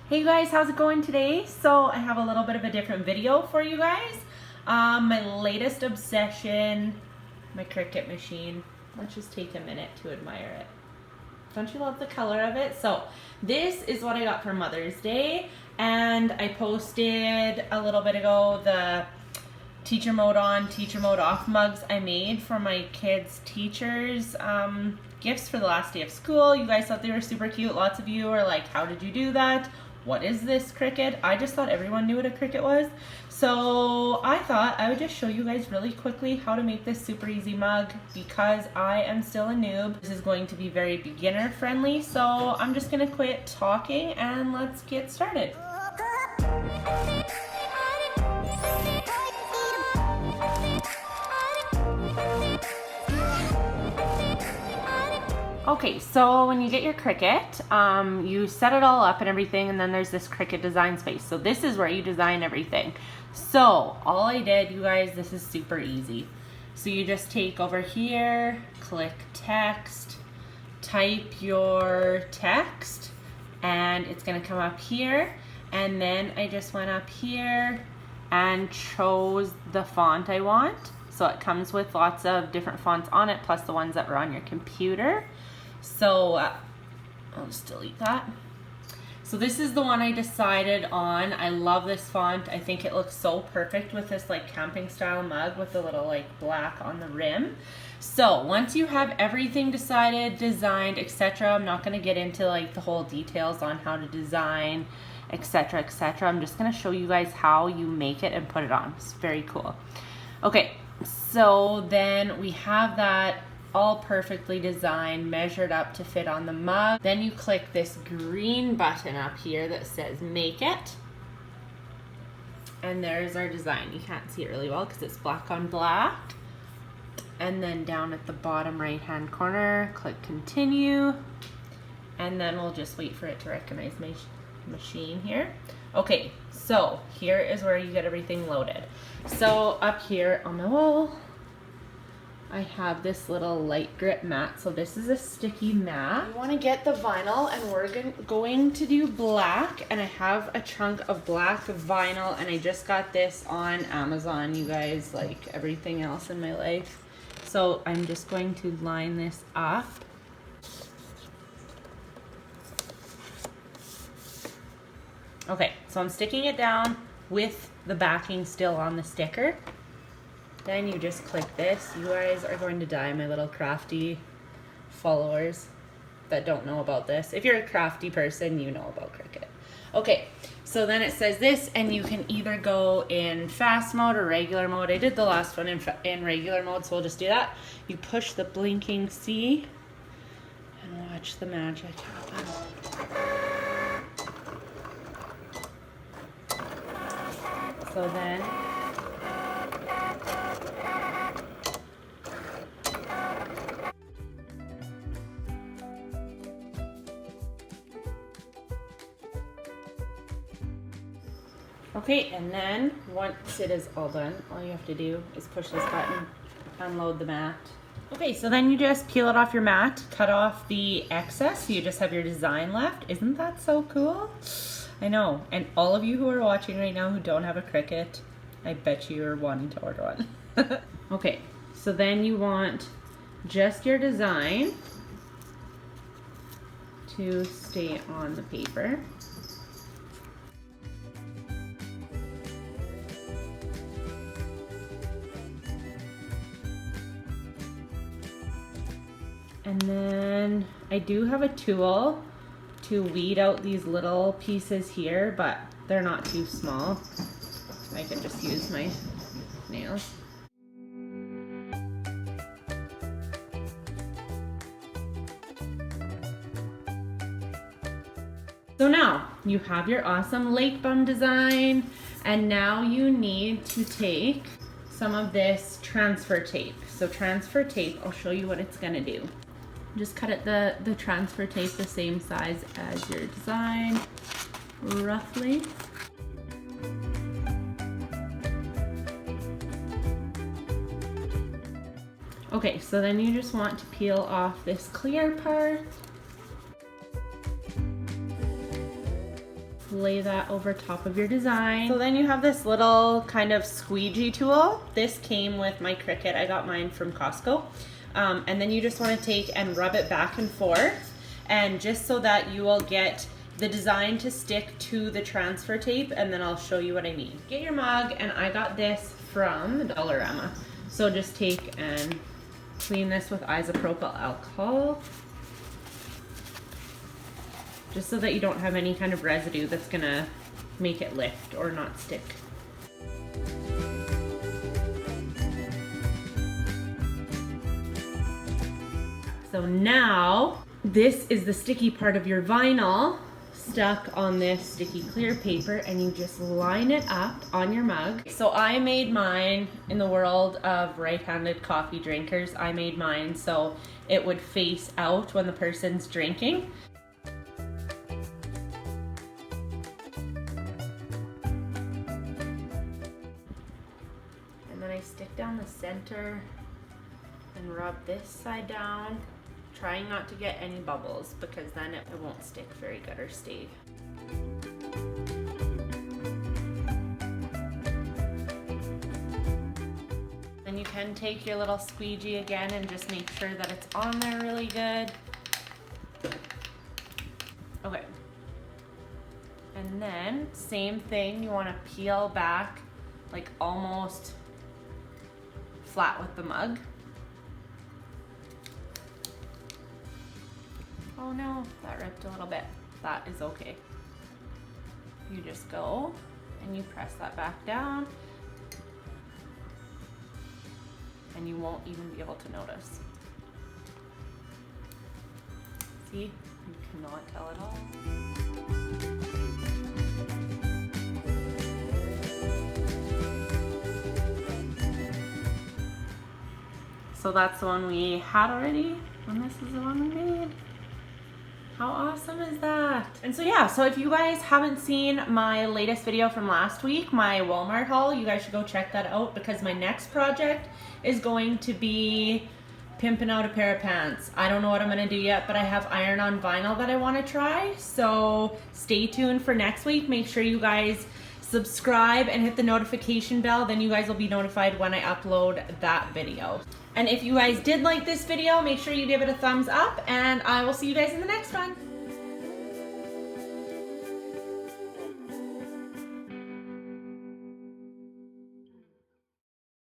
Hey guys, how's it going today? So I have a little bit of a different video for you guys. My latest obsession, my Cricut machine. Let's just take a minute to admire it. Don't you love the color of it? So this is what I got for Mother's Day, and I posted a little bit ago the teacher mode on, teacher mode off mugs I made for my kids' teachers gifts for the last day of school. You guys thought they were super cute. Lots of you are like, how did you do that? What is this Cricut? I just thought everyone knew what a Cricut was. So I thought I would just show you guys really quickly how to make this super easy mug because I am still a noob. This is going to be very beginner friendly. So I'm just gonna quit talking and let's get started. Okay, so when you get your Cricut, you set it all up and everything, and then there's this Cricut design space. So this is where you design everything. So all I did, you guys, this is super easy. So you just take over here, click text, type your text, and it's gonna come up here. And then I just went up here and chose the font I want. So it comes with lots of different fonts on it, plus the ones that were on your computer. So I'll just delete that. So this is the one I decided on. I love this font. I think it looks so perfect with this like camping style mug with the little like black on the rim. So once you have everything decided, designed, etc., I'm not going to get into like the whole details on how to design, etc., etc. I'm just going to show you guys how you make it and put it on. It's very cool. Okay, so then we have that all perfectly designed, measured up to fit on the mug. Then you click this green button up here that says make it. And there's our design. You can't see it really well because it's black on black. And then down at the bottom right hand corner, click continue. And then we'll just wait for it to recognize my machine here. Okay, so here is where you get everything loaded. So up here on the wall, I have this little light grip mat. So this is a sticky mat. You want to get the vinyl, and we're going to do black, and I have a chunk of black vinyl, and I just got this on Amazon, you guys, like everything else in my life. So I'm just going to line this up. Okay, so I'm sticking it down with the backing still on the sticker. Then you just click this. You guys are going to die, my little crafty followers that don't know about this. If you're a crafty person, you know about Cricut. Okay, so then it says this, and you can either go in fast mode or regular mode. I did the last one in regular mode, so we'll just do that. You push the blinking C and watch the magic happen. So then okay, and then once it is all done, all you have to do is push this button, unload the mat. Okay, so then you just peel it off your mat, cut off the excess, so you just have your design left. Isn't that so cool? I know, and all of you who are watching right now who don't have a Cricut, I bet you are wanting to order one. Okay, so then you want just your design to stay on the paper. And then I do have a tool to weed out these little pieces here, but they're not too small. I can just use my nails. So now you have your awesome lake bum design, and now you need to take some of this transfer tape. So transfer tape, I'll show you what it's gonna do. Just cut it the transfer tape the same size as your design, roughly. Okay, so then you just want to peel off this clear part. lay that over top of your design. So then you have this little kind of squeegee tool. This came with my Cricut. I got mine from Costco. And then you just want to take and rub it back and forth, and just so that you will get the design to stick to the transfer tape, and then I'll show you what I mean. Get your mug, and I got this from Dollarama. So just take and clean this with isopropyl alcohol, just so that you don't have any kind of residue that's gonna make it lift or not stick. So now, this is the sticky part of your vinyl stuck on this sticky clear paper, and you just line it up on your mug. So I made mine, in the world of right-handed coffee drinkers, I made mine so it would face out when the person's drinking. And then I stick down the center and rub this side down, trying not to get any bubbles because then it won't stick very good or stay. Then you can take your little squeegee again and just make sure that it's on there really good. Okay. And then same thing, you want to peel back like almost flat with the mug. Oh no, that ripped a little bit. That is okay. You just go and you press that back down, and you won't even be able to notice. See, you cannot tell at all. So that's the one we had already, and this is the one we made. How awesome is that? And so yeah, so if you guys haven't seen my latest video from last week, my Walmart haul, you guys should go check that out, because my next project is going to be pimping out a pair of pants. I don't know what I'm gonna do yet, but I have iron-on vinyl that I wanna try. So stay tuned for next week. Make sure you guys subscribe and hit the notification bell, then you guys will be notified when I upload that video. And if you guys did like this video, make sure you give it a thumbs up, and I will see you guys in the next one.